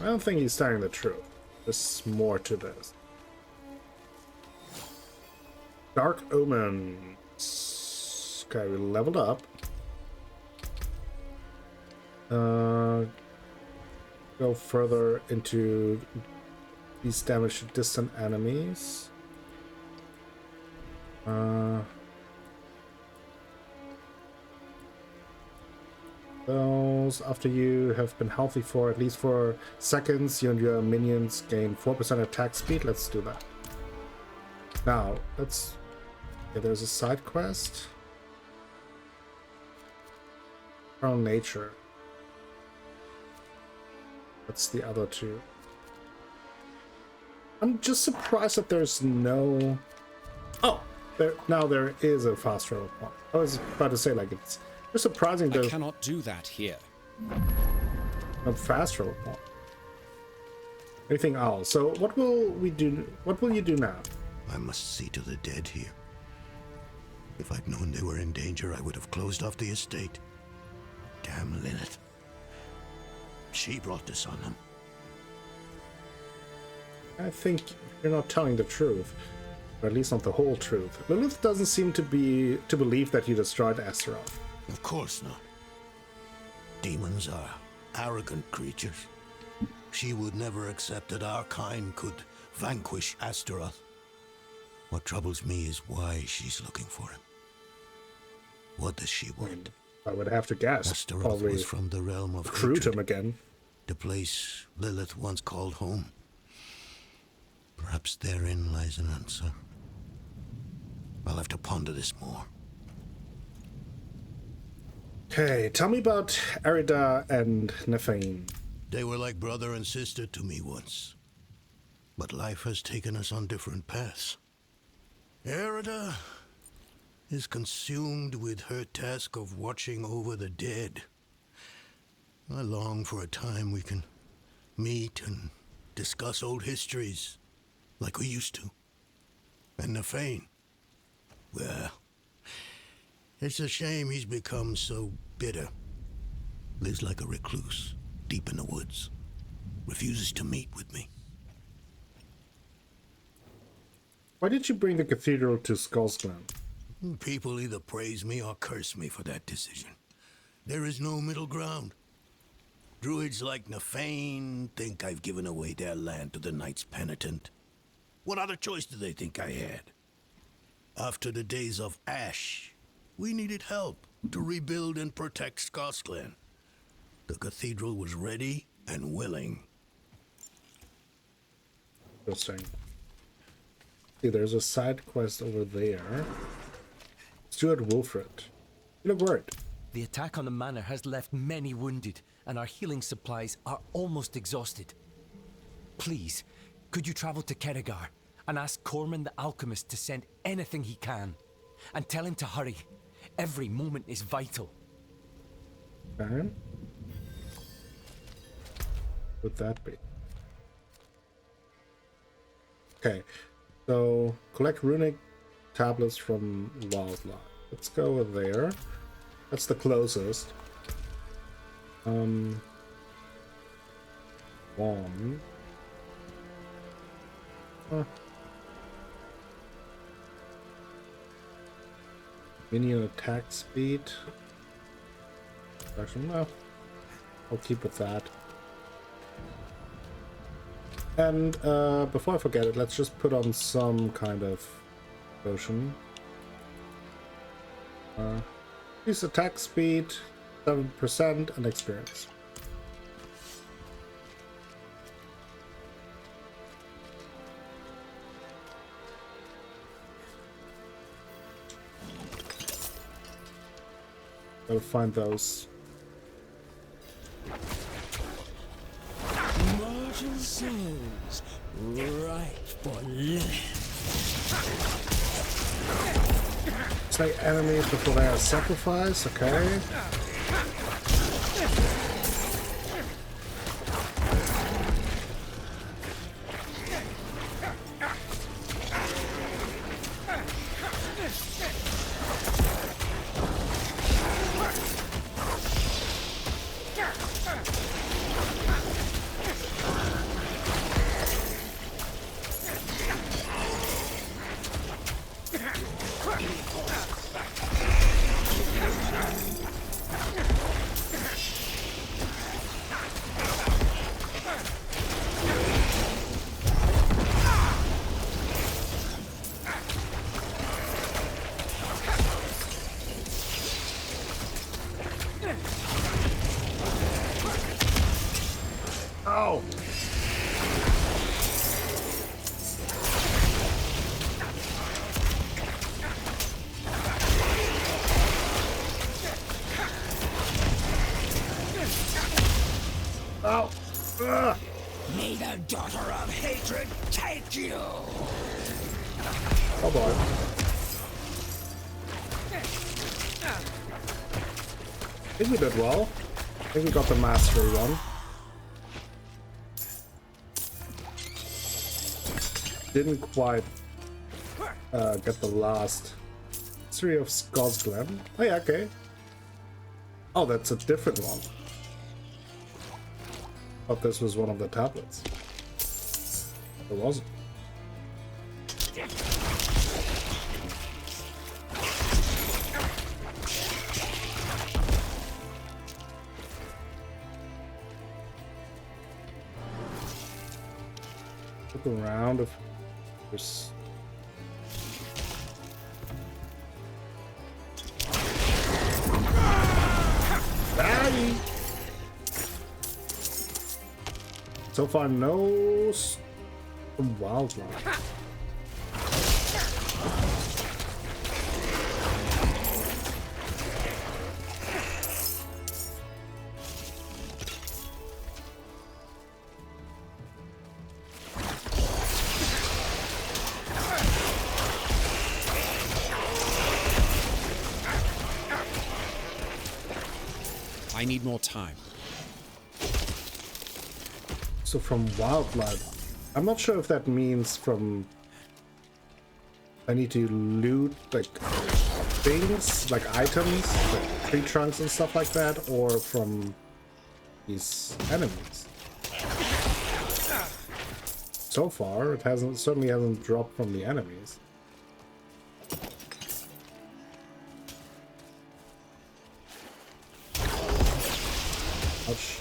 I don't think he's telling the truth. There's more to this. Dark Omens. Okay, we leveled up. Go further into these damage to distant enemies. Those after you have been healthy for at least 4 seconds, you and your minions gain 4% attack speed. Let's do that. Now, let's... Okay, there's a side quest. Feral Nature. That's the other two. I'm just surprised that there's no... Oh! Now there is a fast travel point. I was about to say, like, it's just surprising there's... I cannot do that here. No fast travel point. Anything else? So what will we do? What will you do now? I must see to the dead here. If I'd known they were in danger, I would have closed off the estate. Damn Lilith. She brought this on them. I think you're not telling the truth. Or at least not the whole truth. Lilith doesn't seem to believe that you destroyed Azeroth. Of course not. Demons are arrogant creatures. She would never accept that our kind could vanquish Azeroth. What troubles me is why she's looking for him. What does she want? I would have to guess. Azeroth Probably was from the realm of recruit hatred, him again. the place Lilith once called home. Perhaps therein lies an answer. I'll have to ponder this more. Okay, tell me about Arida and Nefane. They were like brother and sister to me once. But life has taken us on different paths. Erida is consumed with her task of watching over the dead. I long for a time we can meet and discuss old histories like we used to. And Nefane, well, it's a shame he's become so bitter. Lives like a recluse, deep in the woods. Refuses to meet with me. Why did you bring the cathedral to Skullsglen? People either praise me or curse me for that decision. There is no middle ground. Druids like Nefane think I've given away their land to the Knights Penitent. What other choice do they think I had? After the days of Ash, we needed help to rebuild and protect Skullsglen. The cathedral was ready and willing. Interesting. See, there's a side quest over there. Stuart Wolfred. You look worried. The attack on the manor has left many wounded, and our healing supplies are almost exhausted. Please, could you travel to Keregar and ask Corman the Alchemist to send anything he can? And tell him to hurry. Every moment is vital. Okay. Would that be? Okay. So, collect runic tablets from Wildlife. Let's go there. That's the closest. One. Huh. Minion attack speed. Actually, no. I'll keep with that. And before I forget it, let's just put on some kind of potion. Increase attack speed, 7% and experience. Gotta find those. Mortal souls, ripe for living. Slay enemies before they are sacrificed, okay. Oh! Oh! Ugh. May the daughter of hatred take you! Oh boy. I think we did well. I think we got the mastery one. Didn't quite get the last History of Scotland. Oh yeah, okay. Oh, that's a different one. Thought this was one of the tablets. It wasn't. Look around if there's... Bye! So far, no wildlife. I need more time. So from wildlife, I'm not sure if that means from I need to loot like things, like items, like tree trunks and stuff like that, or from these enemies. So far, it certainly hasn't dropped from the enemies. Ouch.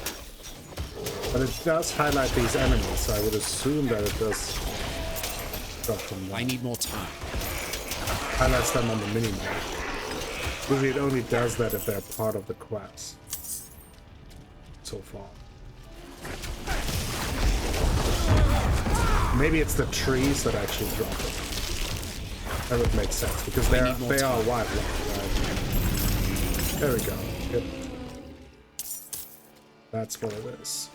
But it does highlight these enemies, so I would assume that it does drop from them. I need more time. Highlights them on the minimap. Usually it only does that if they're part of the quest. So far. Maybe it's the trees that actually drop it. That would make sense, because they are wildlife, right? There we go. Yep. That's what it is.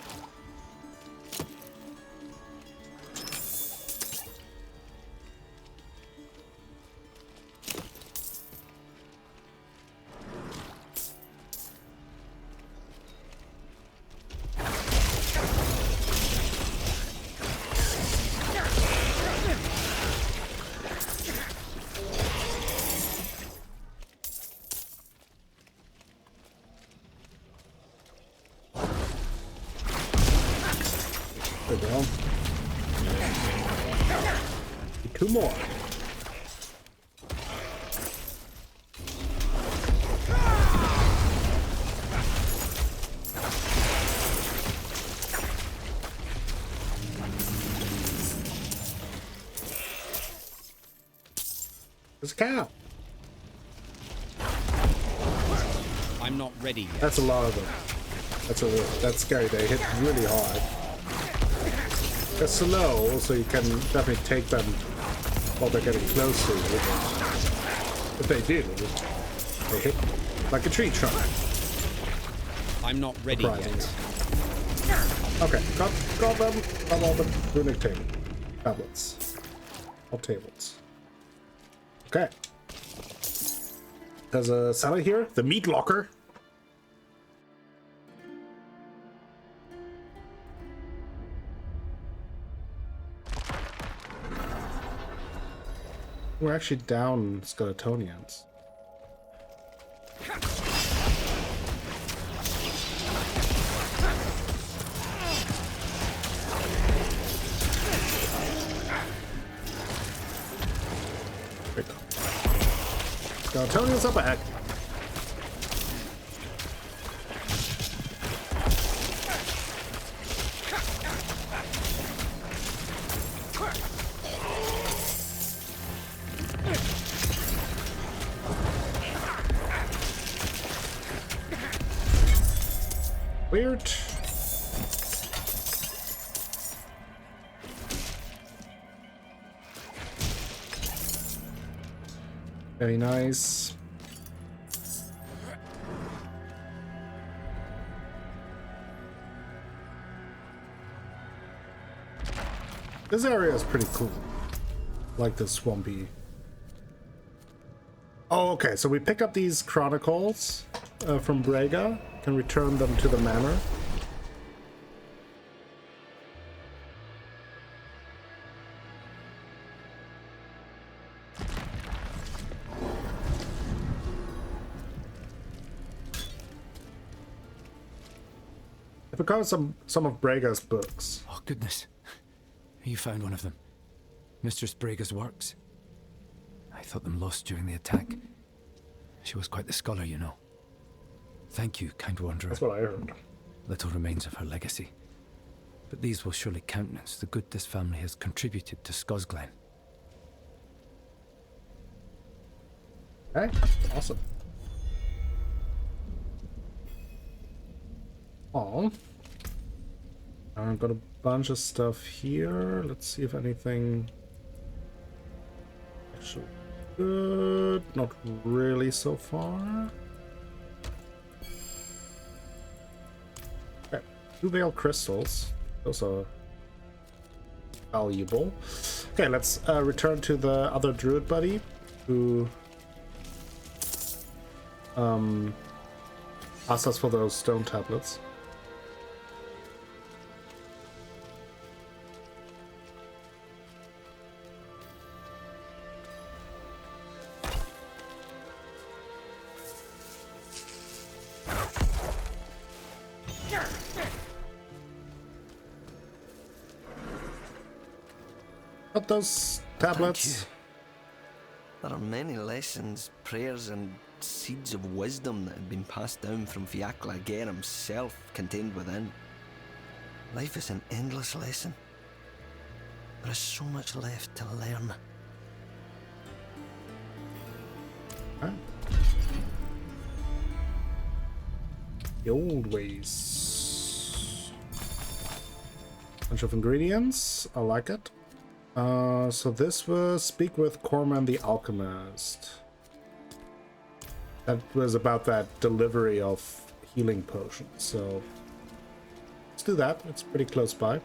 There we go. Two more. There's a cow. I'm not ready yet. That's a lot of them. That's scary. They hit really hard. They're slow, so you can definitely take them while they're getting close to you. If they do, they hit like a tree trunk. I'm not ready yet. Okay, got them. Got all the runic tablets. All tables. Okay. There's a cellar here. The meat locker. We're actually down Skeletonians. Skeletonians up ahead. Weird. Very nice. This area is pretty cool. Like the swampy. Oh, okay. So we pick up these chronicles from Brega. Can return them to the manor. I forgot some of Brega's books. Oh, goodness. You found one of them. Mistress Brega's works. I thought them lost during the attack. She was quite the scholar, you know. Thank you, kind wanderer. That's what I heard. Little remains of her legacy. But these will surely countenance the good this family has contributed to Scosglen. Okay, awesome. Oh, I've got a bunch of stuff here. Let's see if anything actually good. Not really so far. Okay, 2 veil crystals. Those are valuable. Okay, let's return to the other druid buddy who asked us for those stone tablets. Got those tablets. There are many lessons, prayers, and seeds of wisdom that have been passed down from Fiacla Ger himself contained within. Life is an endless lesson. There is so much left to learn. Huh? The old ways. Bunch of ingredients. I like it. So this was Speak with Corman the Alchemist. That was about that delivery of healing potions. So let's do that. It's pretty close by.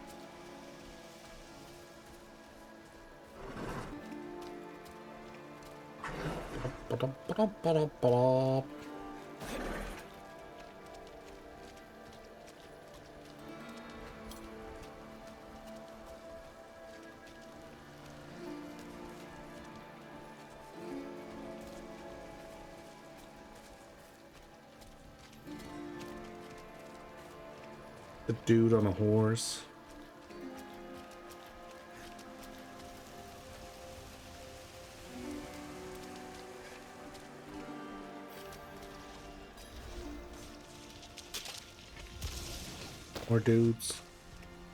The dude on a horse. More dudes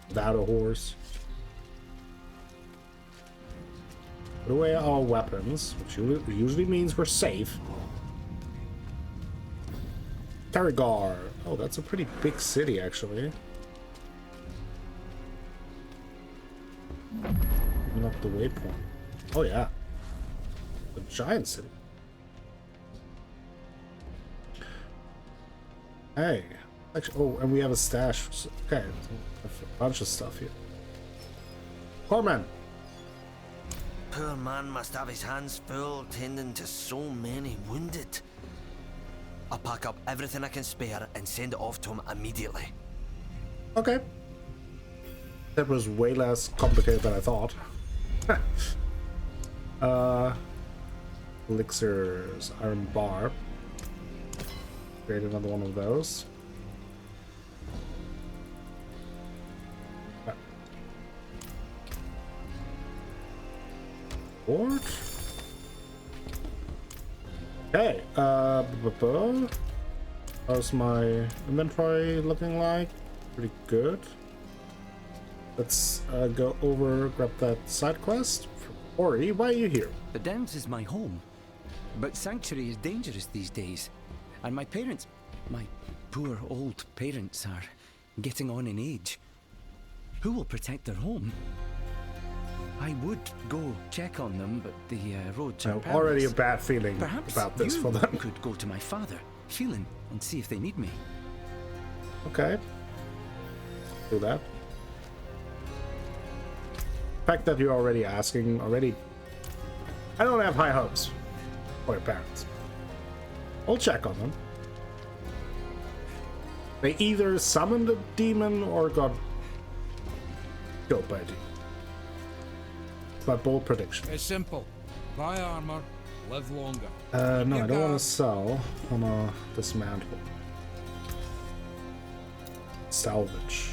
without a horse. Put away all weapons, which usually means we're safe. Terragar. Oh, that's a pretty big city, actually. Not the waypoint. Oh, yeah. A giant city. Hey. Actually, oh, and we have a stash. Okay. A bunch of stuff here. Corman. Poor man must have his hands full tending to so many wounded. I'll pack up everything I can spare and send it off to him immediately. Okay. That was way less complicated than I thought. Elixirs, iron bar. Create another one of those. Board. Okay. How's my inventory looking like? Pretty good. Let's go over, grab that side quest. Ori, why are you here? The Downs is my home, but Sanctuary is dangerous these days. And my parents, my poor old parents, are getting on in age. Who will protect their home? I would go check on them, but the roads I are have already a perilous. bad feeling Perhaps about this you for them. could go to my father, Phelan, and see if they need me. Okay. Do that. The fact that you're already asking already. I don't have high hopes for your parents. I'll check on them. They either summoned a demon or got killed by a demon. It's my bold prediction. It's simple. Buy armor, live longer. No, I don't want to sell. I want to dismantle. Salvage.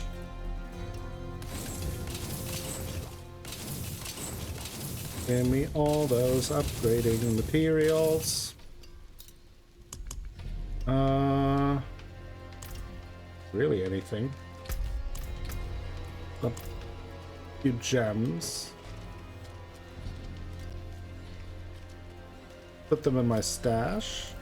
Give me all those upgrading materials. Really anything. A few gems. Put them in my stash.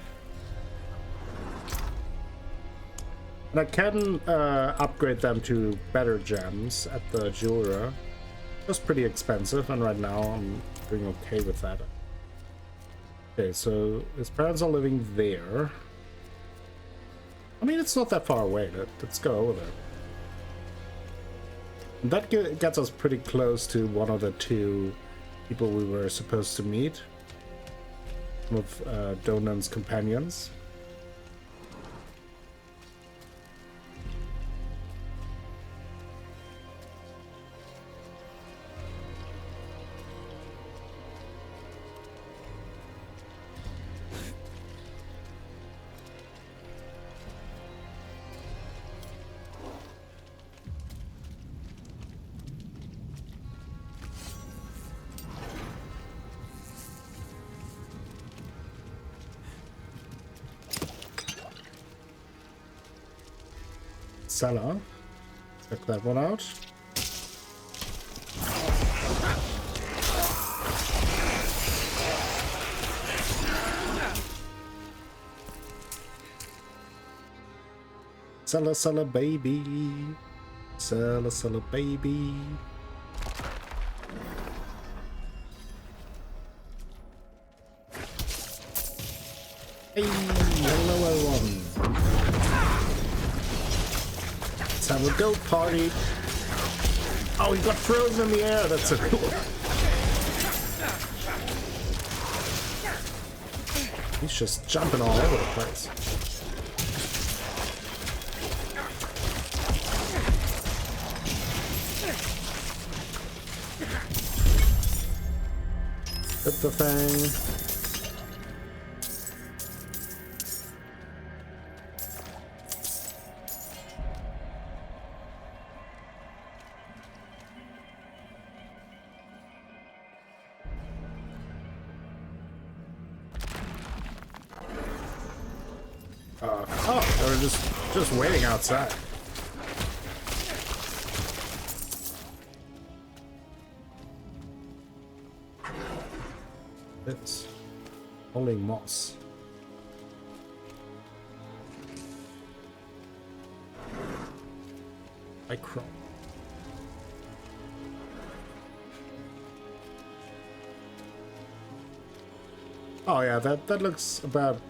And I can upgrade them to better gems at the jeweler. That's pretty expensive, and right now I'm doing okay with that. Okay, so his parents are living there. I mean, it's not that far away. Let's go over there. And that gets us pretty close to one of the two people we were supposed to meet. Some of Donan's companions. Cellar. Check that one out. Cellar, cellar, baby. Cellar, cellar, baby. Hey, hello everyone. Let's have a go party. Oh, he got frozen in the air. That's so cool. He's just jumping all over the place. Hit the thing. They're just waiting outside. It's holding moss. I crawl. Oh yeah, that looks about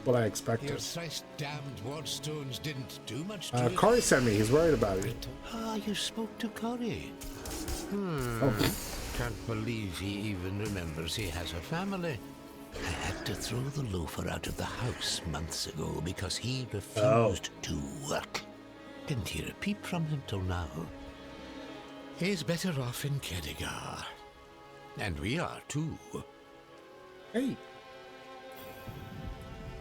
what I expected. Your thrice-damned wardstones didn't do much to it. Corey sent me. He's worried about it. Ah, you spoke to Corey. Oh. Can't believe he even remembers he has a family. I had to throw the loafer out of the house months ago because he refused to work. Didn't hear a peep from him till now. He's better off in Kedegar. And we are too. Hey.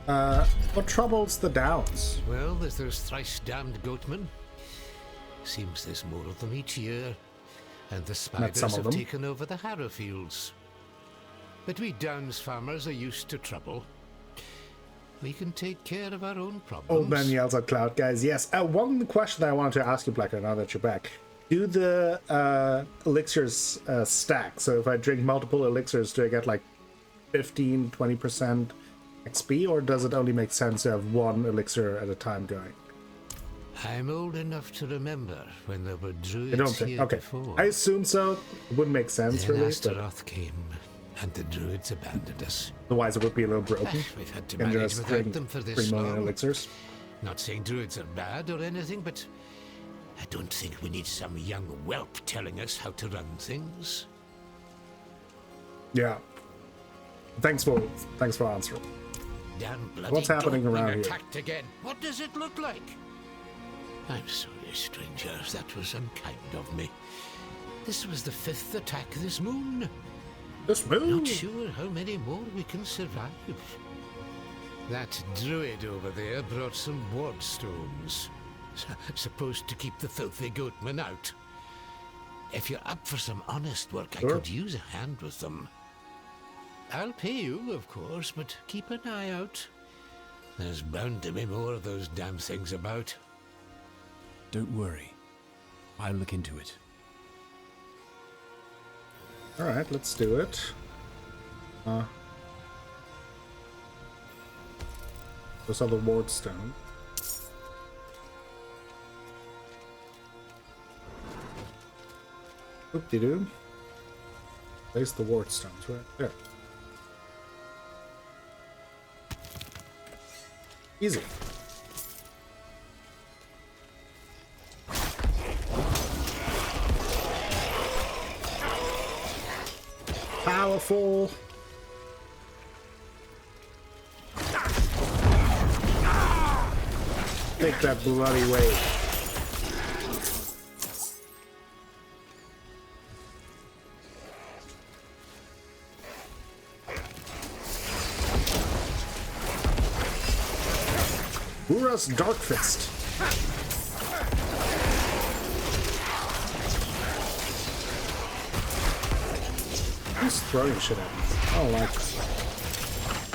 What troubles the Downs? Well, there's those thrice-damned goatmen. Seems there's more of them each year. And the spiders have taken over the harrow fields. But we Downs farmers are used to trouble. We can take care of our own problems. Old man yells at cloud, guys. Yes. One question that I wanted to ask you, Blacker, now that you're back. Do the elixirs stack? So if I drink multiple elixirs, do I get like 15, 20% XP, or does it only make sense to have one elixir at a time going? I'm old enough to remember when there were I druids don't think. here Okay. before. I assume so. It wouldn't make sense, Then really. But Astaroth came, and the druids abandoned us. otherwise, it would be a little broken. We've had to And manage just without them for this 3 million long. elixirs. Not saying druids are bad or anything, but I don't think we need some young whelp telling us how to run things. Yeah. Thanks for answering. Damn bloody What's happening goat being around here? attacked again. What does it look like? I'm sorry, stranger. That was unkind of me. This was the 5th attack this moon. This moon. Not sure how many more we can survive. That druid over there brought some ward stones. Supposed to keep the filthy goatmen out. If you're up for some honest work, Sure. I could use a hand with them. I'll pay you, of course, but keep an eye out. There's bound to be more of those damn things about. Don't worry. I'll look into it. All right, let's do it. Those other ward stone. Oop-de-doo. Place the ward stones right there. Easy. Powerful. Take that bloody weight. Ura's Dark Fist. Who's throwing shit at me? I don't like that.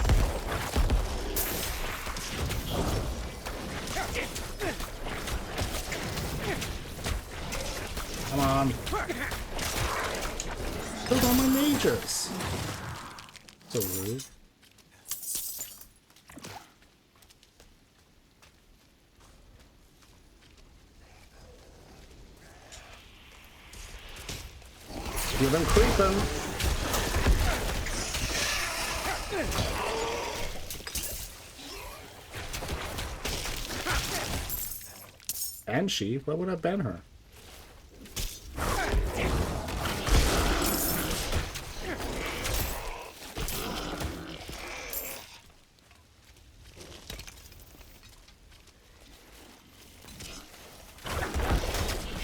Come on. Killed all my mages. So rude. You've been creeping. And she? Why would I ban her?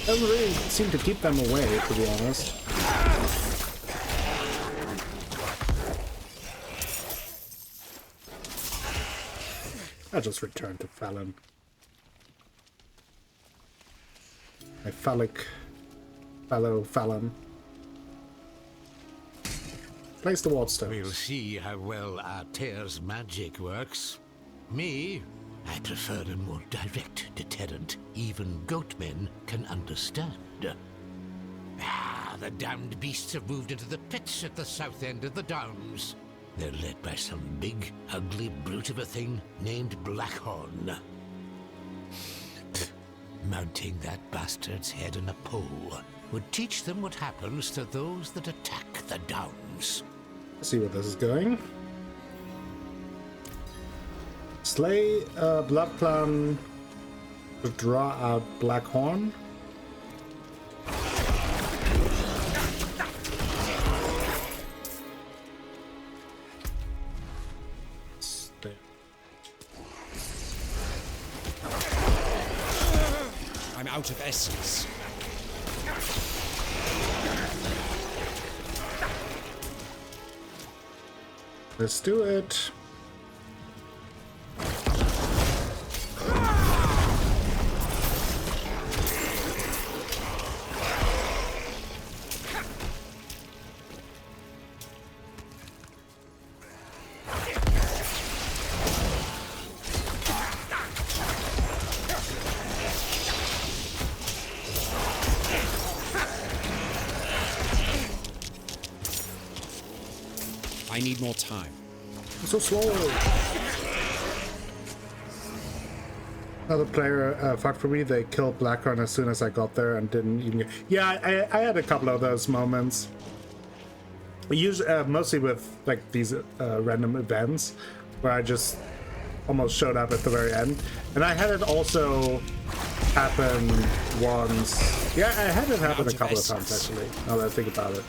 Doesn't really seem to keep them away, to be honest. I'll just return to Fallon. My fellow Fallon. Place the ward stones. We'll see how well Artair's magic works. Me, I prefer a more direct deterrent even goatmen can understand. Ah, the damned beasts have moved into the pits at the south end of the Downs. They're led by some big, ugly brute of a thing named Blackhorn. Mounting that bastard's head on a pole would teach them what happens to those that attack the Downs. Let's see where this is going. Slay a blood clan to draw out Blackhorn. I'm out of essence. Let's do it. I need more time. I'm so slow. Another player fought for me. They killed Blackhorn as soon as I got there and didn't even get... Yeah, I had a couple of those moments. Usually, mostly with like these random events where I just almost showed up at the very end. And I had it also happen once. Yeah, I had it happen a couple of times actually, now that I think about it.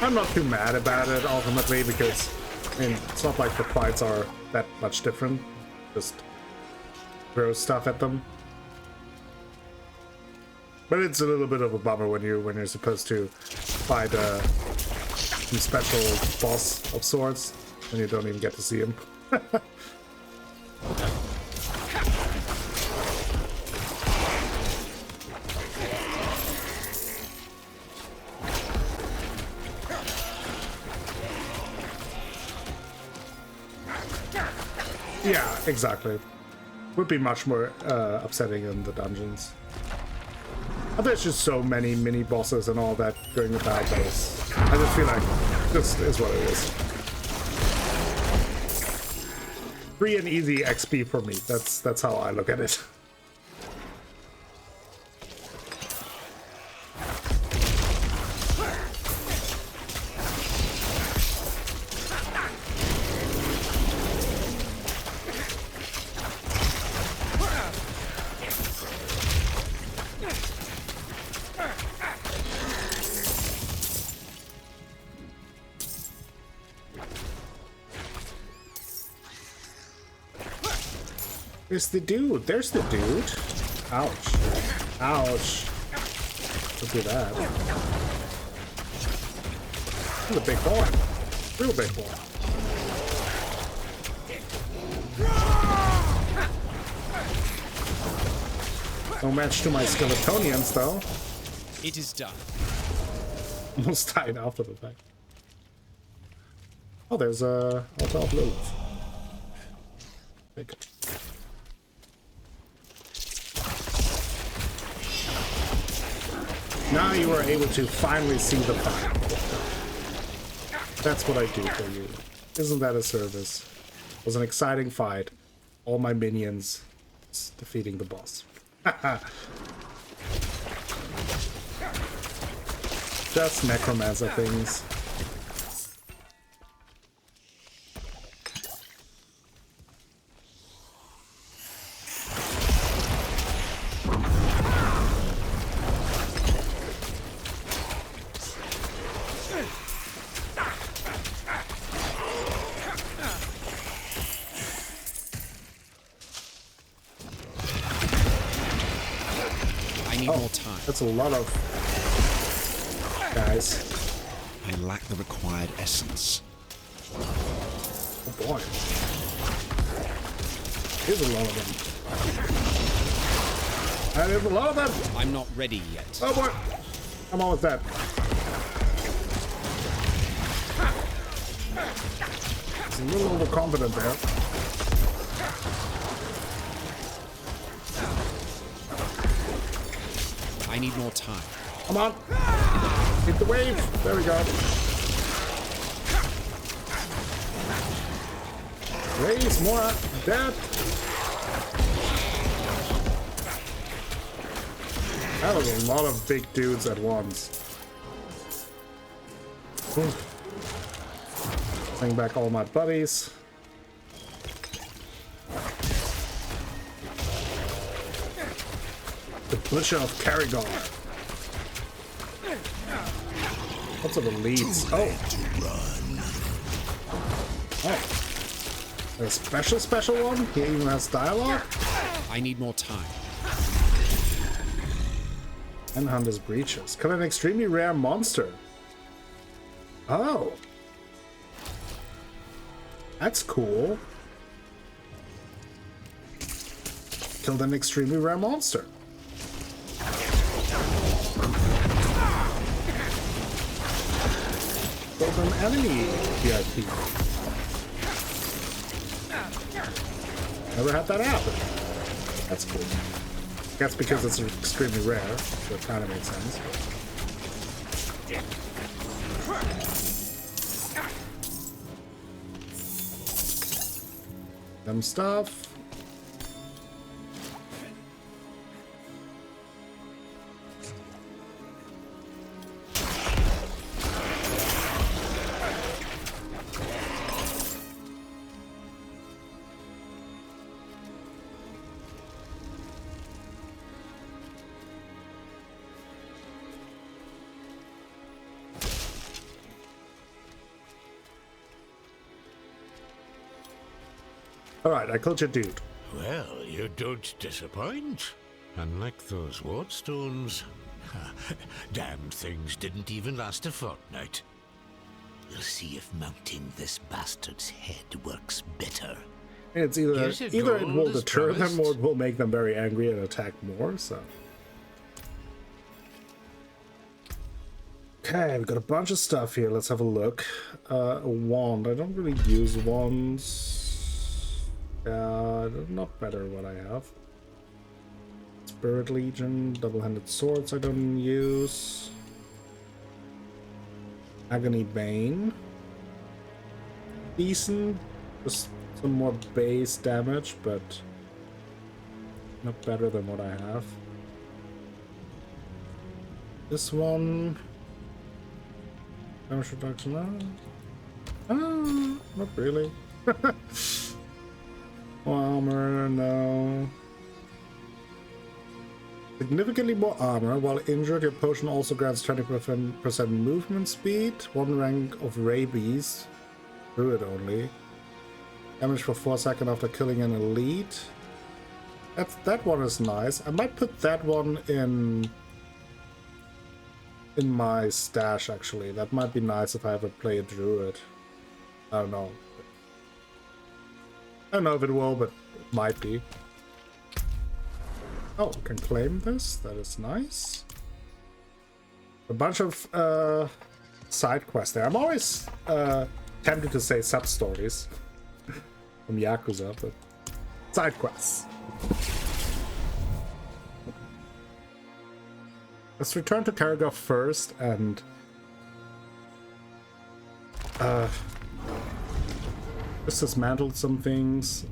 I'm not too mad about it ultimately because, I mean, it's not like the fights are that much different. Just throw stuff at them. But it's a little bit of a bummer when you're supposed to fight some special boss of sorts and you don't even get to see him. Yeah, exactly. Would be much more upsetting in the dungeons. There's just so many mini bosses and all that going about those. I just feel like this is what it is. Free and easy XP for me. That's how I look at it. There's the dude. There's the dude. Ouch. Ouch. Don't do that. He's a big boy. Real big boy. No match to my Skeletonians, though. It is done. Almost died after the fact. Oh, there's a altar of Lilith. Take it. Now you are able to finally see the fight. That's what I do for you. Isn't that a service? It was an exciting fight. All my minions defeating the boss. Just necromancer things. That's a lot of guys. I lack the required essence. Oh boy. There's a lot of them. And there's a lot of them! I'm not ready yet. Oh boy! I'm on with that. He's a little overconfident there. I need more time. Come on! Hit the wave! There we go. Raise more death! That was a lot of big dudes at once. Bring back all my buddies. The Butcher of Caragor. Lots of elites. Oh. Oh. A special one? He even has dialogue? I need more time. And Hunter's Breaches. Cut an extremely rare monster. Oh. That's cool. Killed an extremely rare monster. Killed an enemy VIP. Never had that happen. That's cool. That's because it's extremely rare, so it kind of makes sense. Them stuff. Alright, I killed your dude. Well, you don't disappoint. Unlike those wardstones. Damned things didn't even last a fortnight. We'll see if mounting this bastard's head works better. It's either Here's your it gold will as deter them promised. or it will make them very angry and attack more, so. Okay, we got a bunch of stuff here. Let's have a look. A wand. I don't really use wands. Not better what I have. Spirit Legion, double-handed swords I don't use. Agony Bane. Decent. Just some more base damage, but not better than what I have. This one. Damage reduction. Not really. Armor, no. Significantly more armor. While injured, your potion also grants 20% movement speed. 1 rank of rabies. Through it only. Damage for 4 seconds after killing an elite. That one is nice. I might put that one in my stash, actually. That might be nice if I ever play a druid. I don't know. I don't know if it will, but it might be. Oh, we can claim this. That is nice. A bunch of side quests there. I'm always tempted to say sub-stories from Yakuza, but side quests. Let's return to Karagov first and just dismantled some things.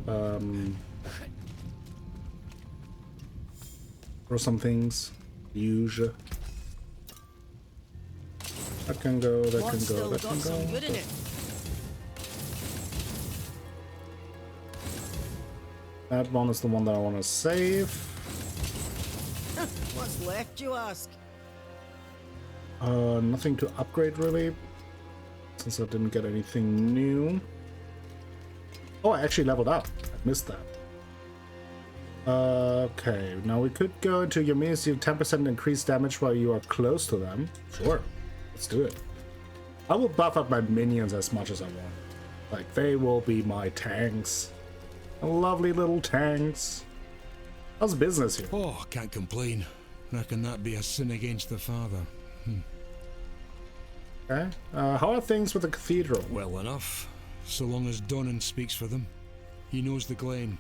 Or some things. Usually. That can go, that can go, that can go. Good in it. That one is the one that I want to save. What's left, you ask? Nothing to upgrade really, since I didn't get anything new. Oh, I actually leveled up. I missed that. Okay, now we could go into your minions do 10% increased damage while you are close to them. Sure, let's do it. I will buff up my minions as much as I want. Like, they will be my tanks. Lovely little tanks. How's business here? Oh, can't complain. Reckon that be a sin against the Father. Okay. How are things with the cathedral? Well enough, so long as Donnan speaks for them. He knows the Glen,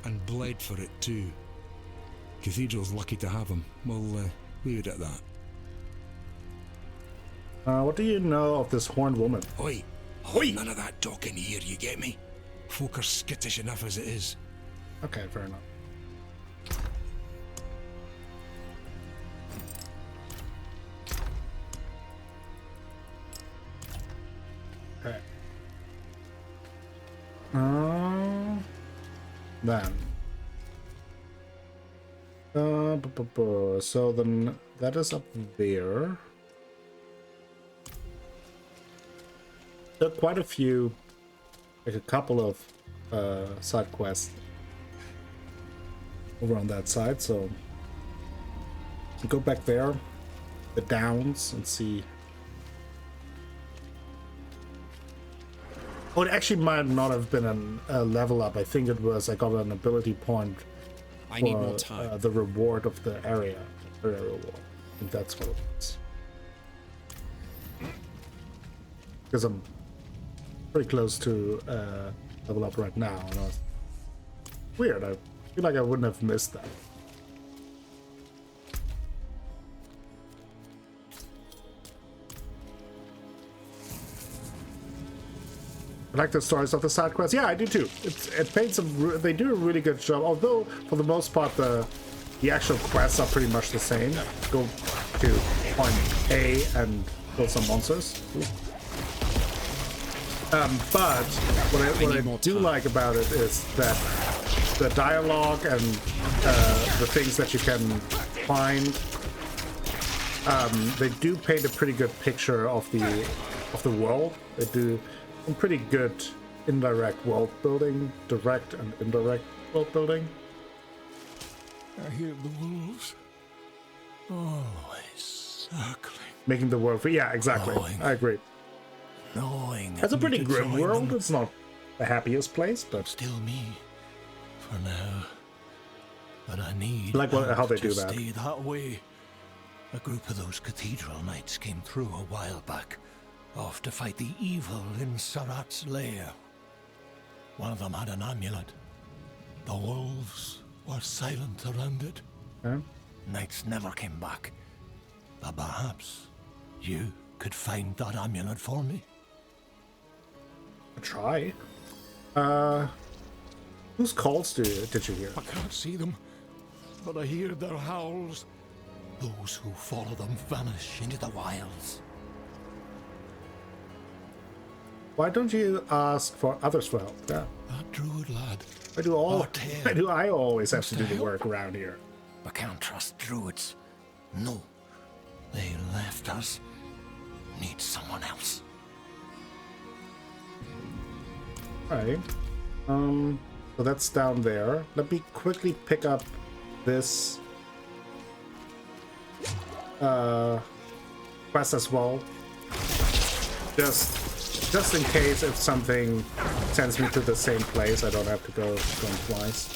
and bled for it too. Cathedral's lucky to have him. We'll leave it at that. What do you know of this horned woman? Oi! Oi! None of that talking here, you get me? Folk are skittish enough as it is. Okay, fair enough. Okay. Then. So then that is up there. There are quite a few, like a couple of side quests over on that side, so go back there, the downs, and see. Oh, it actually might not have been a level up. I think it was I got an ability point I need more time. the reward of the area reward. I think that's what it was. Because I'm pretty close to level up right now, and I was weird. I feel like I wouldn't have missed that. I like the stories of the side quests. Yeah, I do too. It paints they do a really good job. Although for the most part the actual quests are pretty much the same. Go to point A and kill some monsters. But what I do like about it is that the dialogue and the things that you can find, they do paint a pretty good picture of the world. They do some pretty good indirect world building, direct and indirect world building. I hear the wolves always circling. Making the world free. Yeah, exactly. I agree. Knowing It's a pretty me to grim join world. them. It's not the happiest place, but Still me, for now. But I need like how they to do that. stay that way. A group of those cathedral knights came through a while back, off to fight the evil in Sarat's lair. One of them had an amulet. The wolves were silent around it. Yeah. Knights never came back. But perhaps you could find that amulet for me. Try. Whose calls did you hear? I can't see them, but I hear their howls. Those who follow them vanish into the wilds. Why don't you ask for others for help? Yeah. That druid lad. Why do I always have to do the work around here? We can't trust druids. No. They left us. Need someone else. Alright. So that's down there. Let me quickly pick up this quest as well. Just in case if something sends me to the same place, I don't have to go twice.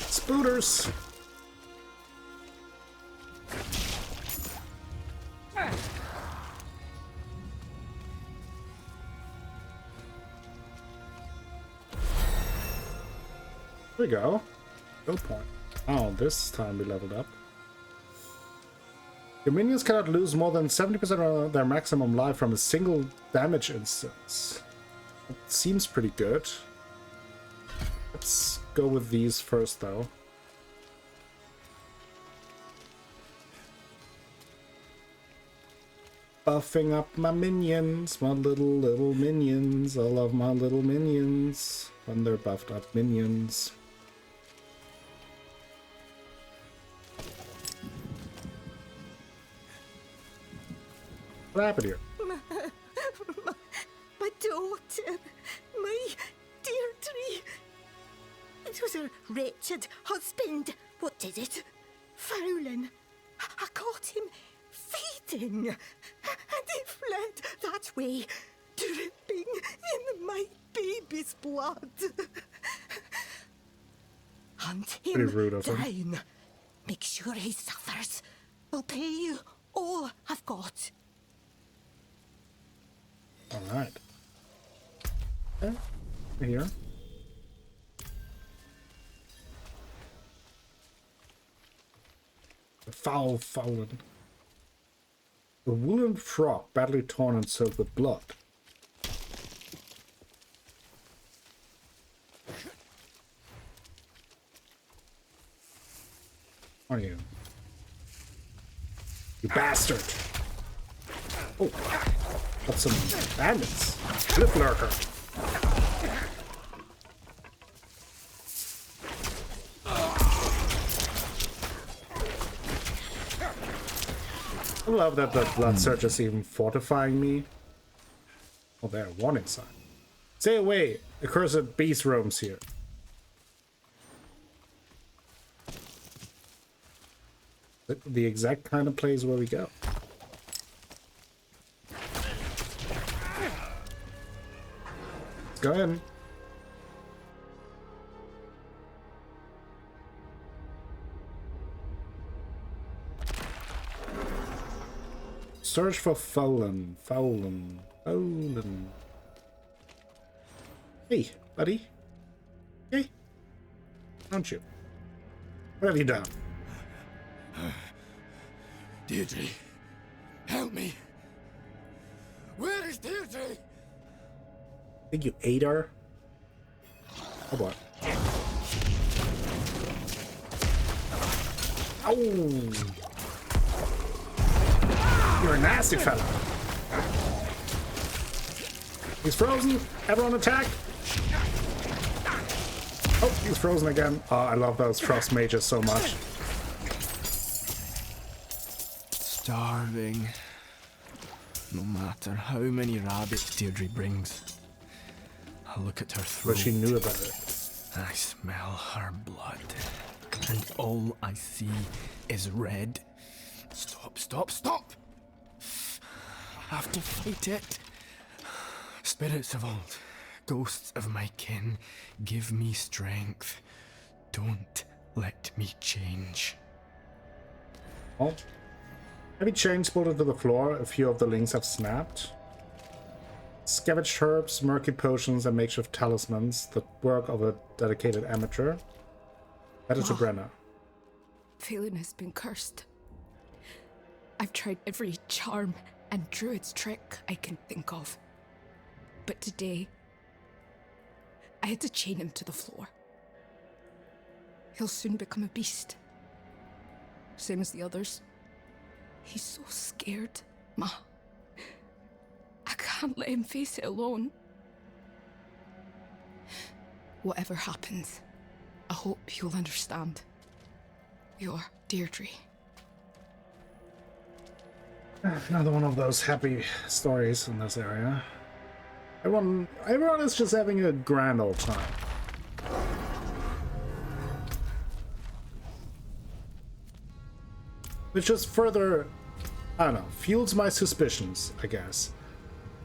Spooters! There we go. Go point. Oh, this time we leveled up. Your minions cannot lose more than 70% of their maximum life from a single damage instance. It seems pretty good. Let's go with these first, though. Buffing up my minions, my little minions. I love my little minions when they're buffed up minions. What happened here? My daughter, my Deirdre. It was her wretched husband. What did it? Fowling. I caught him feeding, and he fled that way, dripping in my baby's blood. Hunt him Pretty rude of him. down. Make sure he suffers. I'll pay you all I've got. Alright. Okay. Here. The fallen. A woolen frock badly torn and soaked with blood. Are you? You bastard! Oh, got some bandits. Flip lurker. I love that the blood surge is even fortifying me. Oh, there, warning sign. Stay away! A cursed beast roams here. The exact kind of place where we go. Let's go in. Search for Fowlen. Hey, buddy. Hey. Don't you? What have you done? Deirdre, help me. Where is Deirdre? I think you ate her. Oh boy. Oh! You're a nasty fella. He's frozen. Everyone attack. Oh, he's frozen again. Oh, I love those frost mages so much. Starving. No matter how many rabbits Deirdre brings. I look at her throat. But she knew about it. I smell her blood. And all I see is red. Stop, stop, stop! I have to fight it. Spirits of old, ghosts of my kin, give me strength. Don't let me change. Oh. Heavy chains bolted to the floor. A few of the links have snapped. Scavenged herbs, murky potions, and makeshift talismans. The work of a dedicated amateur. Headed to Brenna. Phelan has been cursed. I've tried every charm and druid's trick I can think of. But today, I had to chain him to the floor. He'll soon become a beast. Same as the others. He's so scared, Ma. I can't let him face it alone. Whatever happens, I hope you'll understand. Your Deirdre. Another one of those happy stories in this area. Everyone is just having a grand old time. Which just further, I don't know, fuels my suspicions, I guess.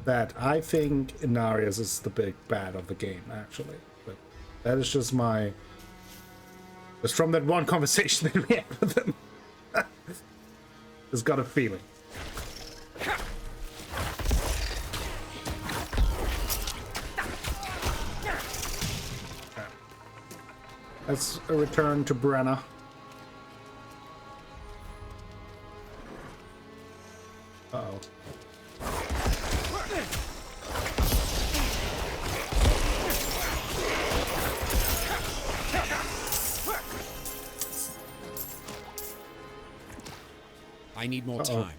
That I think Inarius is the big bad of the game, actually. But that is just my... Just from that one conversation that we had with him. Just got a feeling. Let's return to Brenna. Uh-oh. I need more time.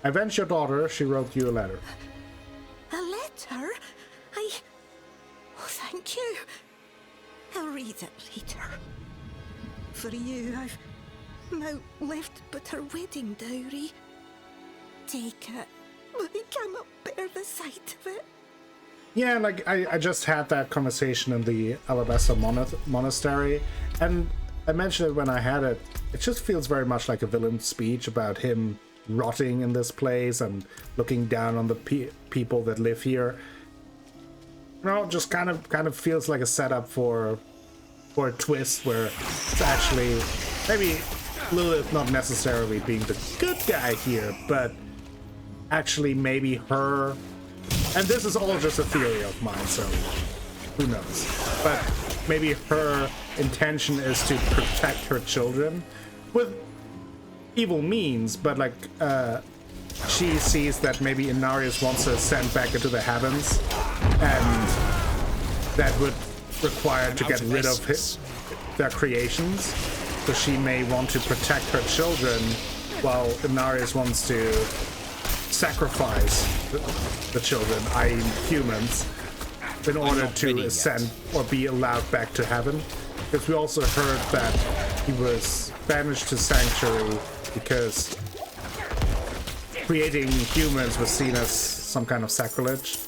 I avenged your daughter. She wrote you a letter. A letter? Oh, thank you. I'll read it later. For you, I've now left but her wedding dowry. Take it, but I cannot bear the sight of it. Yeah, like I just had that conversation in the Alabaster Monastery, and I mentioned it when I had it. It just feels very much like a villain's speech about him rotting in this place and looking down on the people that live here. You know, just kind of feels like a setup for a twist where it's actually maybe Lilith not necessarily being the good guy here, but actually maybe her. And this is all just a theory of mine, so who knows? But maybe her intention is to protect her children with evil means, but like she sees that maybe Inarius wants to send back into the heavens, and that would require to get rid of their creations. So she may want to protect her children, while Inarius wants to sacrifice the children, i.e. humans, in order to ascend or be allowed back to heaven. Because we also heard that he was banished to Sanctuary because creating humans was seen as some kind of sacrilege.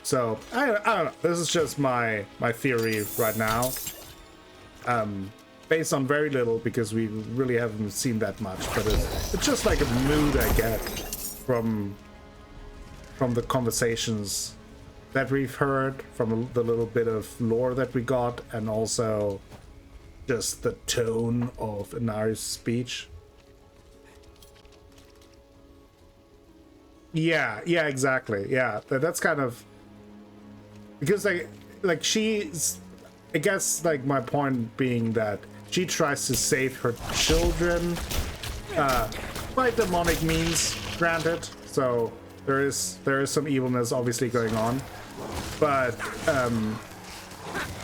So, I don't know. This is just my theory right now. Based on very little, because we really haven't seen that much. But it's just like a mood I get from the conversations that we've heard, from the little bit of lore that we got, and also just the tone of Inari's speech. Yeah, exactly. Yeah, that's kind of because like she's, I guess, like my point being that she tries to save her children, by demonic means, granted. So there is some evilness obviously going on, but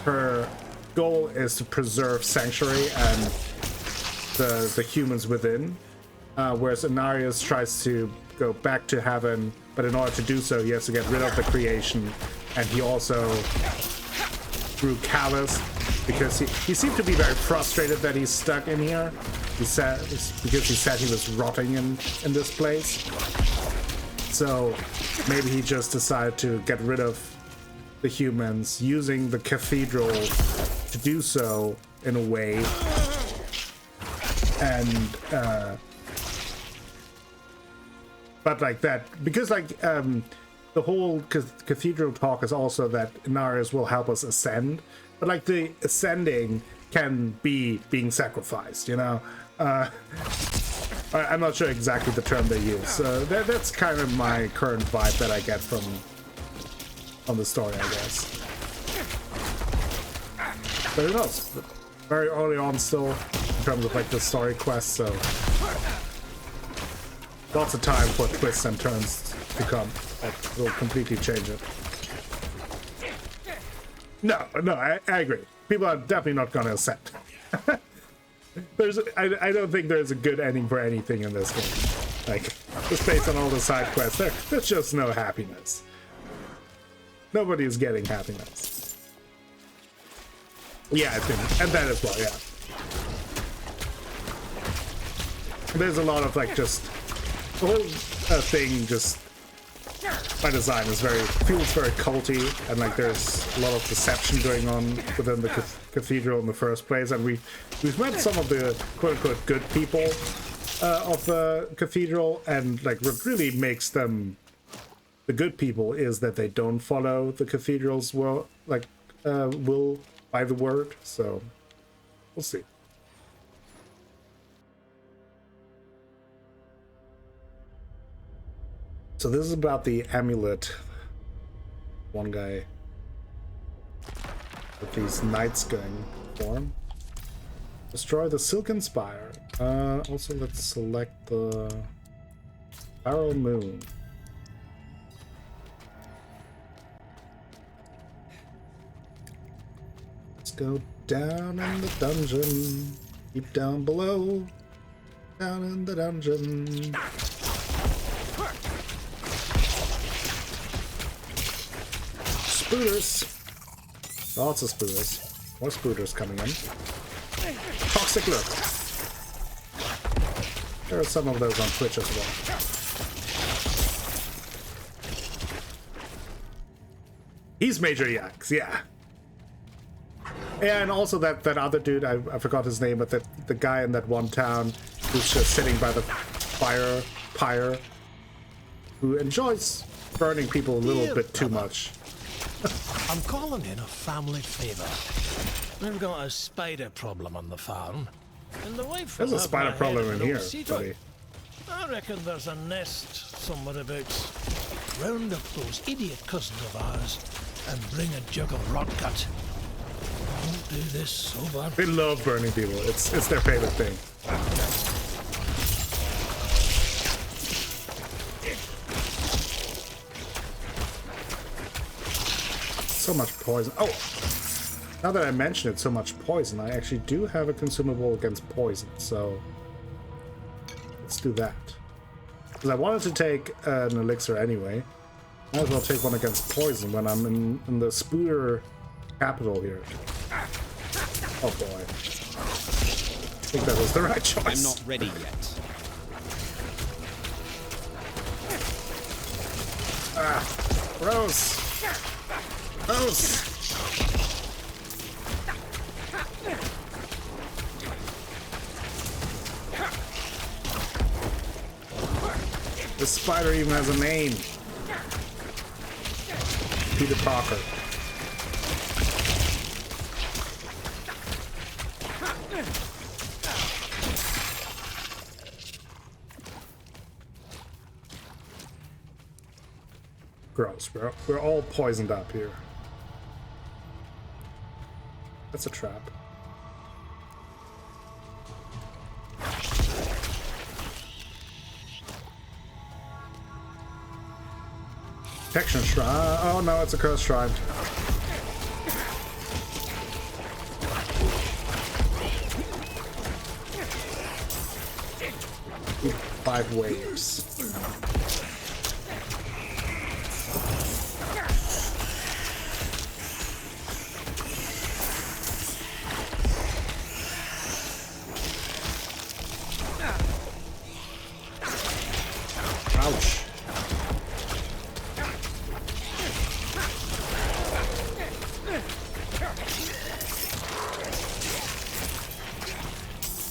her goal is to preserve Sanctuary and the humans within, whereas Inarius tries to go back to heaven, but in order to do so, he has to get rid of the creation, and he also grew callous because he seemed to be very frustrated that he's stuck in here. He said because he said he was rotting in this place. So maybe he just decided to get rid of the humans using the cathedral to do so in a way. And but like that, because like the whole cathedral talk is also that Inarius will help us ascend, but like the ascending can be being sacrificed, you know. I'm not sure exactly the term they use. That's kind of my current vibe that I get from the story, I guess. But who knows? Very early on still in terms of like the story quest, so lots of time for twists and turns to come that will completely change it. No, I agree. People are definitely not gonna ascend. I don't think there's a good ending for anything in this game. Like, just based on all the side quests, there's just no happiness. Nobody is getting happiness. Yeah, I think, and that as well, yeah. There's a lot of like just the whole thing just by design is feels very culty, and like there's a lot of deception going on within the cathedral in the first place, and we've met some of the quote-unquote good people of the cathedral, and like what really makes them the good people is that they don't follow the cathedral's will by the word. So we'll see. So this is about the amulet. One guy with these knights going for. Destroy the Silken Spire. Also, let's select the Barrel Moon. Let's go down in the dungeon. Deep down below. Down in the dungeon. Spooters. Lots of spooters. More spooters coming in. Toxic look. There are some of those on Twitch as well. He's Major Yaks, yeah. And also that other dude, I forgot his name, but the guy in that one town who's just sitting by the pyre, who enjoys burning people a little bit too much. I'm calling in a family favor. We've got a spider problem on the farm, and the wife. There's a spider problem in here, buddy. I reckon there's a nest somewhere about. Round up those idiot cousins of ours and bring a jug of rot gut. Don't do this sober. They love burning people. It's their favorite thing. So much poison. Oh, now that I mention it, so much poison, I actually do have a consumable against poison, so let's do that. Because I wanted to take an elixir anyway. Might as well take one against poison when I'm in the Spooter capital here. Oh boy. I think that was the right choice. I'm not ready yet. Ah, gross. Gross. This spider even has a name. Peter Parker. Gross. We're all poisoned up here. That's a trap. Protection shrine. Oh no, it's a curse shrine. 5 waves. Ouch.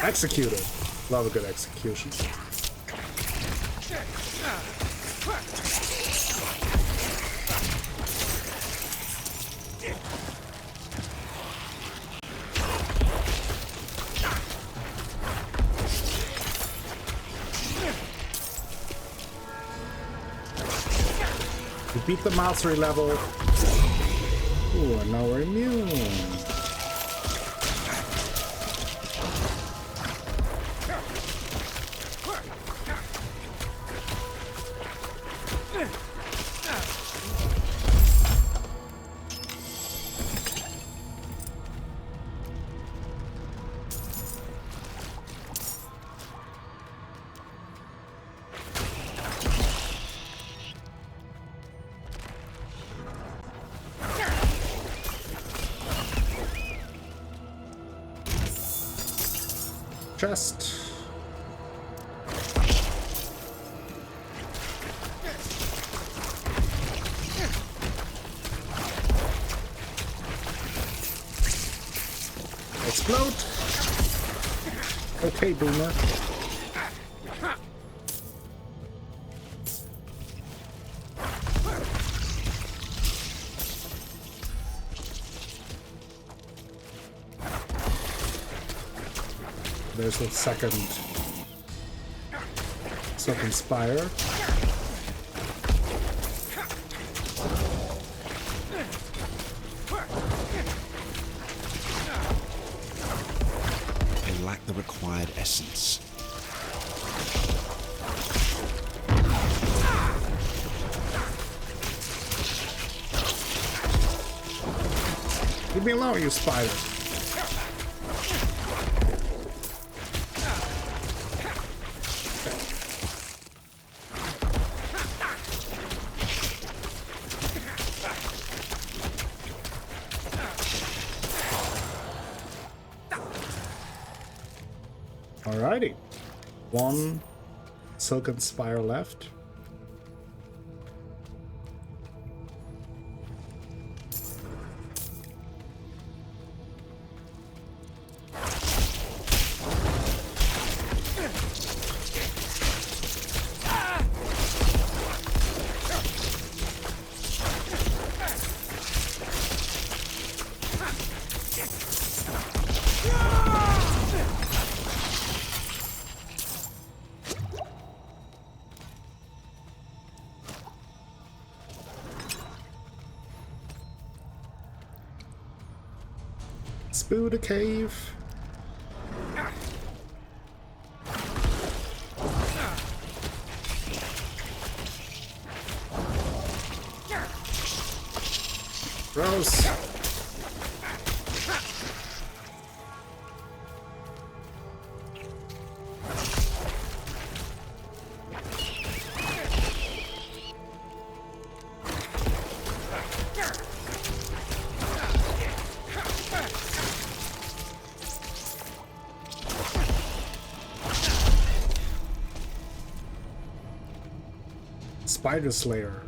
Executed. Love a good execution. We beat the mastery level. Ooh, and now we're immune. Chest. Explode. Okay, Boomer. There's the second spire. They lack the required essence. Leave me alone, you spider. Alrighty. 1 silken spire left. Buddha cave. Gross. Spider Slayer.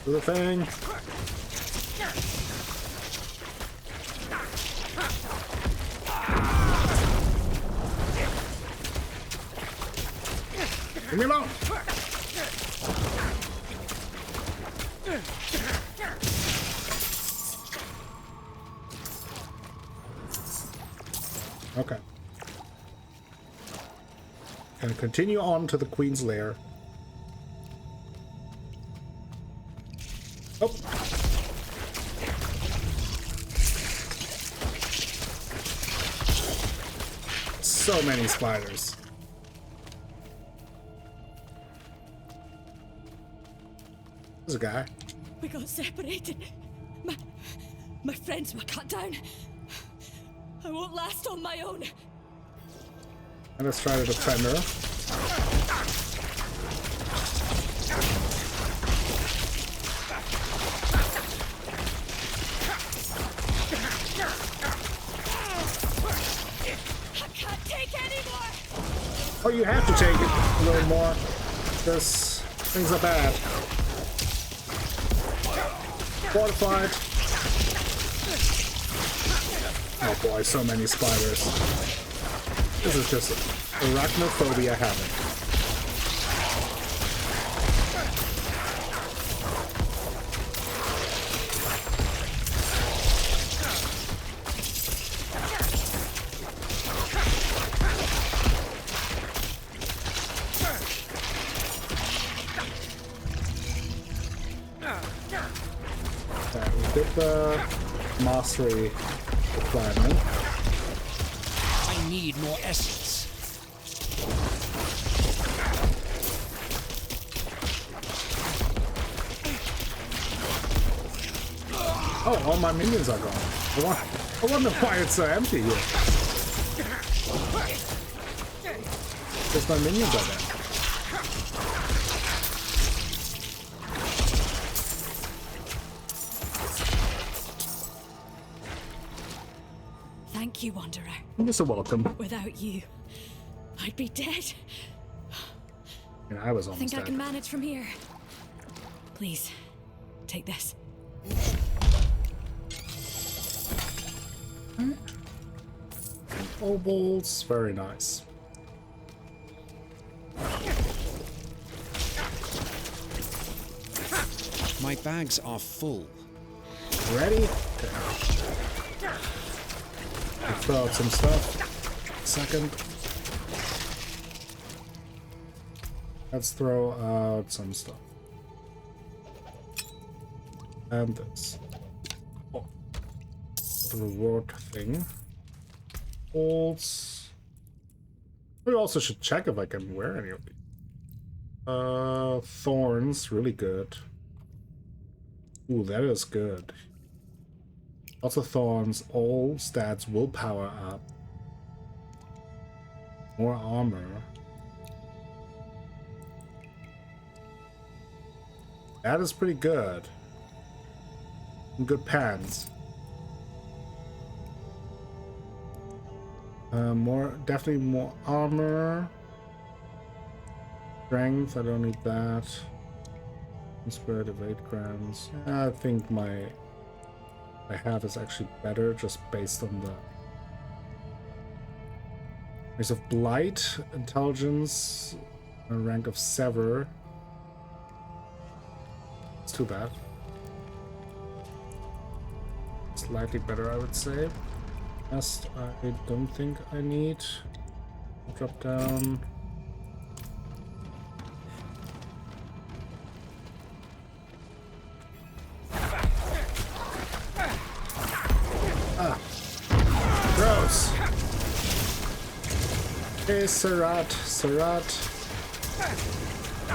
Do the thing. Leave me alone. Okay. Gonna continue on to the Queen's Lair. Oh. So many spiders. There's a guy. We got separated. My friends were cut down. I won't last on my own. And let's try to defend her. I can't take any more. Oh, you have to take it a little more. This things are bad. Fortified. Oh boy, so many spiders. This is just arachnophobia happening. We did the mastery requirement. I need more essence. Oh, all my minions are gone. I wonder why it's so empty here. Because my minions are dead. Thank you, Wanderer. You're so welcome. Without you, I'd be dead. And I was I almost think I dead. can manage from here. Please, take this. Obols, very nice. My bags are full. Ready? Okay. Let's throw out some stuff. Second. Let's throw out some stuff. And this. Oh. The reward thing. Bolts. We also should check if I can wear any of these. Thorns, really good. Ooh, that is good. Also thorns, all stats will power up. More armor. That is pretty good. And good pants. Definitely more armor. Strength, I don't need that. Spread of 8 grams. I think my hat is actually better just based on the Race of Blight, Intelligence, a rank of Sever. It's too bad. Slightly better, I would say. Rest, I don't think I need. Drop down. Gross. Okay, Sarat.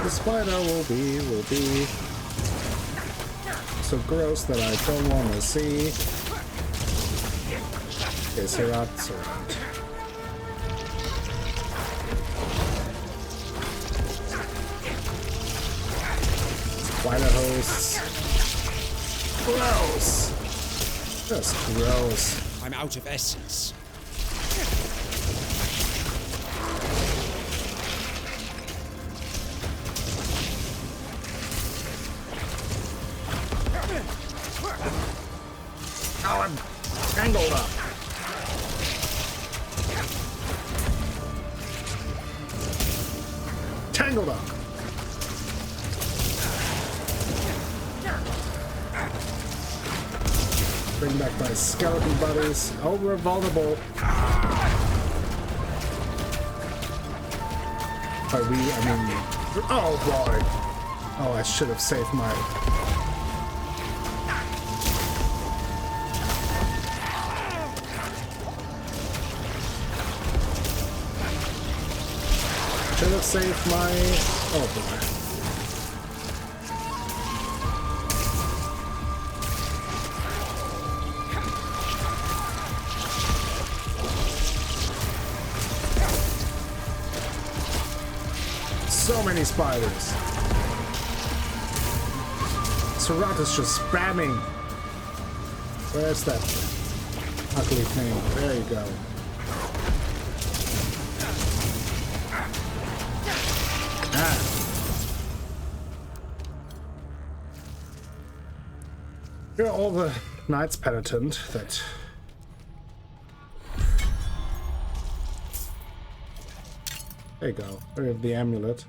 The spider will be so gross that I don't want to see. Okay, Sarat. Spider hosts. Gross. Just gross. I'm out of essence. Now I'm tangled up. Tangled up. Bring back my skeleton buddies. Oh, we're vulnerable. By we, I mean... Oh boy! Oh, I should have saved my... Should have saved my... Oh boy. So many spiders. Surat is just spamming. Where's that ugly thing? There you go. Ah. Here are all the knights penitent that... There you go. We have the amulet.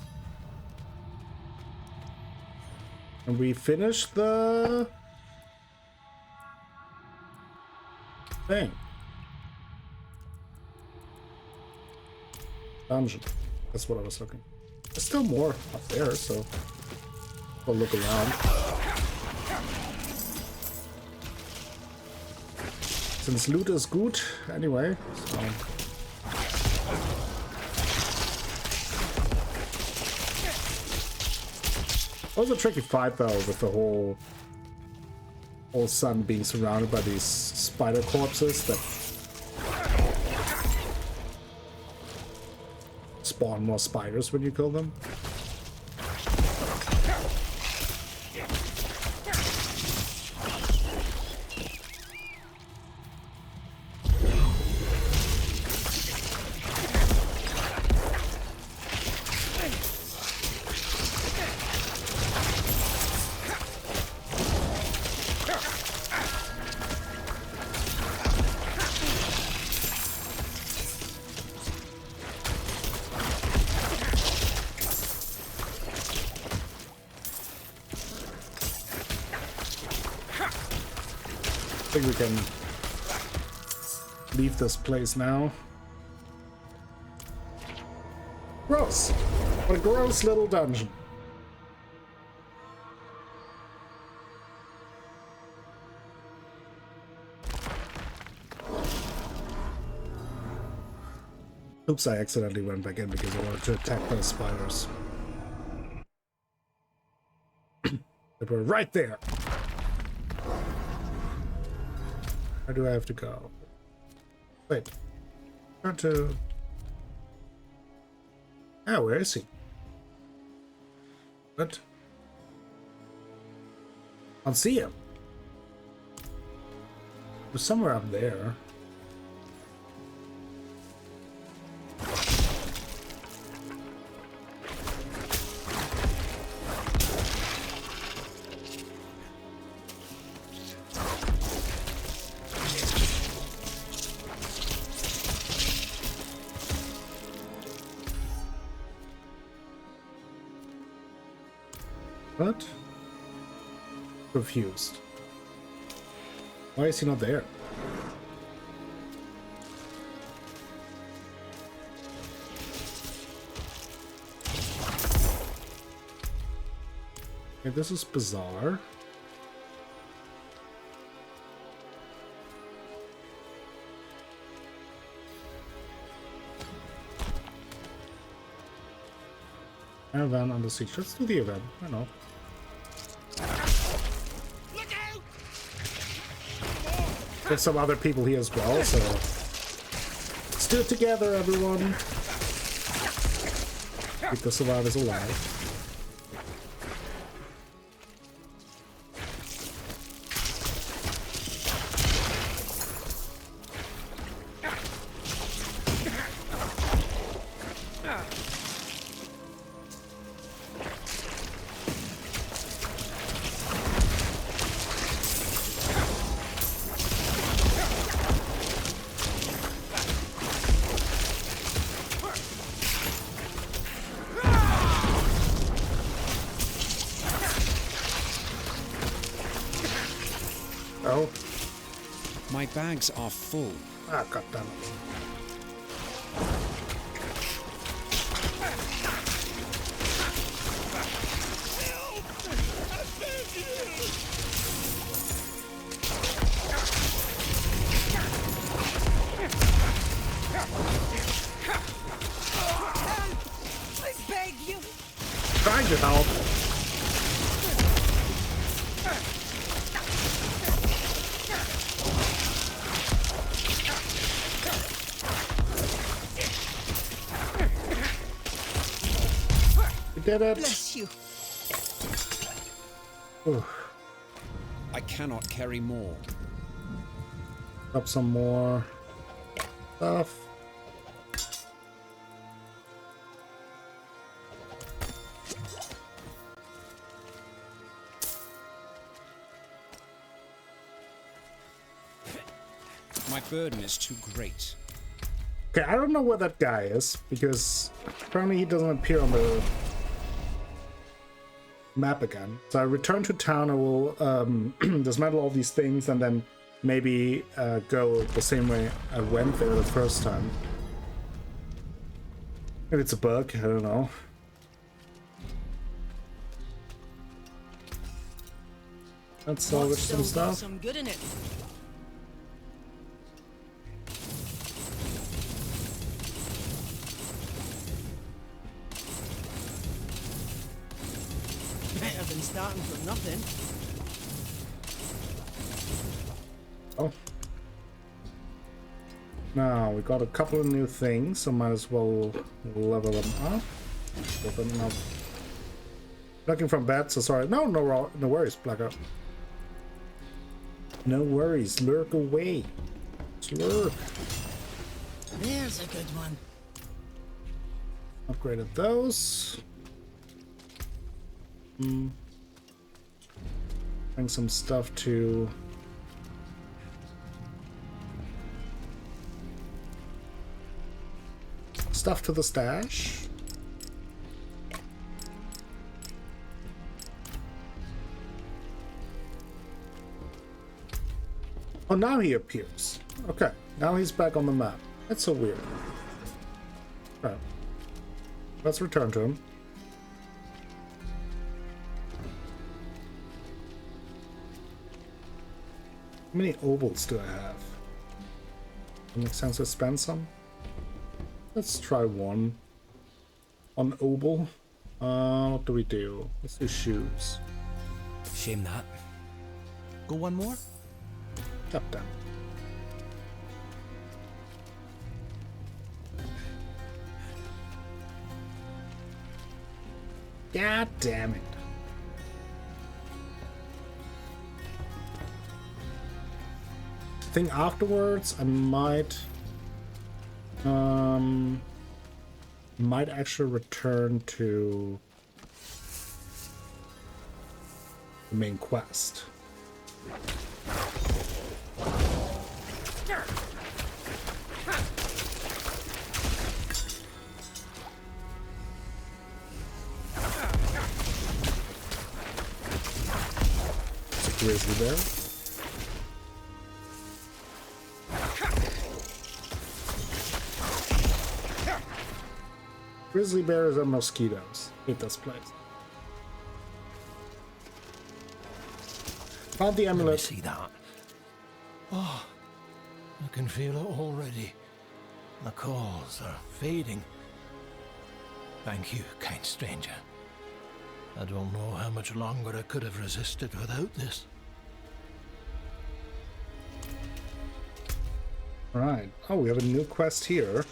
And we finished the thing. Dungeon. That's what I was looking. There's still more up there, so we'll look around. Since loot is good, anyway. So. It was a tricky fight though, with the whole sun being surrounded by these spider corpses that spawn more spiders when you kill them. I think we can leave this place now. Gross! What a gross little dungeon. Oops, I accidentally went back in because I wanted to attack those spiders. They were right there. Where do I have to go? Wait. Turn to... Ah, where is he? What? I'll see him. He's somewhere up there. What? Confused. Why is he not there? Okay, this is bizarre. Event on the siege. Let's do the event. I know. There's some other people here as well, so let's do it together, everyone. Keep the survivors alive. Oh. My bags are full. Ah, goddammit. did it. Bless you. Ooh. I cannot carry more. Up some more stuff. My burden is too great. Okay, I don't know where that guy is, because apparently he doesn't appear on the map again. So I return to town, I will dismantle all these things, and then maybe go the same way I went there the first time. Maybe it's a bug, I don't know. Let's salvage some stuff. Some good in it. Better than starting from nothing. Oh. Now, we got a couple of new things, so might as well level them up. Open them up. Looking from bed, so sorry. No worries, Blackout. No worries, lurk away. Slurk. There's a good one. Upgraded those. Bring some stuff to... Stuff to the stash. Oh, now he appears. Okay, now he's back on the map. That's so weird. Right. Let's return to him. How many obols do I have? Does it make sense to spend some? Let's try one. On obol. What do we do? Let's do shoes. Shame that. Go one more? Up down. God damn it. I think afterwards I might actually return to the main quest. Grizzly bear. Grizzly bears are mosquitoes. Hate this place. Found the amulet. See that? Oh, I can feel it already. The calls are fading. Thank you, kind stranger. I don't know how much longer I could have resisted without this. Right. Oh, we have a new quest here.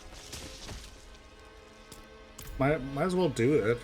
Might as well do it.